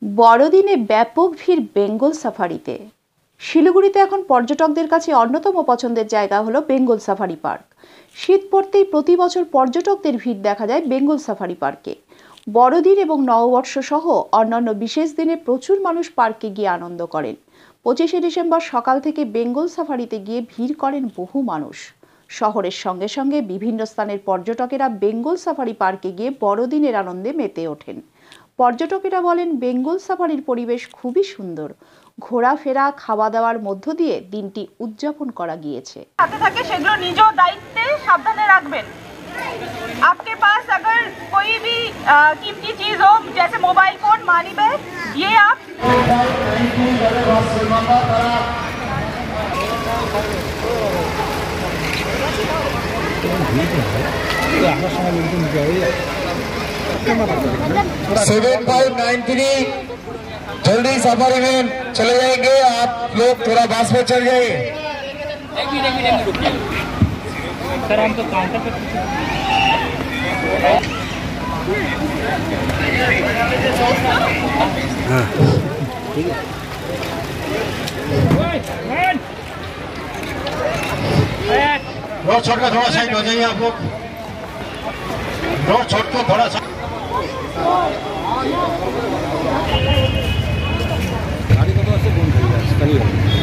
বড়দিনে ব্যাপক ভিড় বেঙ্গল সাফারিতে। শিলিগুড়িতে এখন পর্যটকদের কাছে অন্যতম পছন্দের জায়গা হলো বেঙ্গল সাফারি পার্ক। শীত পড়তেই প্রতি বছর পর্যটকদের ভিড় দেখা যায় বেঙ্গল সাফারি পার্কে। বড়দিন এবং নববর্ষ সহ অন্যান্য বিশেষ দিনে প্রচুর মানুষ পার্কে গিয়ে আনন্দ করেন। 25শে ডিসেম্বর সকাল থেকে বেঙ্গল সাফারিতে গিয়ে ভিড় করেন বহু মানুষ। শহরের সঙ্গে সঙ্গে বিভিন্ন স্থানের পর্যটকেরা বেঙ্গল সাফারি পার্কে গিয়ে বড়দিনের আনন্দে মেতে ওঠেন। পর্যটকেরা বলেন, বেঙ্গল সাফারির পরিবেশ খুবই সুন্দর। ঘোরাফেরা, খাওয়া দাওয়ার মধ্য দিয়ে দিনটি উদযাপন করা গিয়েছে। হাতে থাকে সেগুলো নিজ দায়িত্বে সাবধানে রাখবেন। आपके पास अगर कोई भी कीमती चीज हो जैसे मोबाइल फोन, मनी बैग, ये आप सेवन 593 जल्दी सफारी में चले जाएंगे। आप लोग थोड़ा बस में चल जाइए। सर हम तो काउंटर पे रोड छोड़ कर थोड़ा साइड हो जाइए। आप लोग रोड छोड़ कर थोड़ा सा गाड़ी को तो ऐसे घूम जाइए।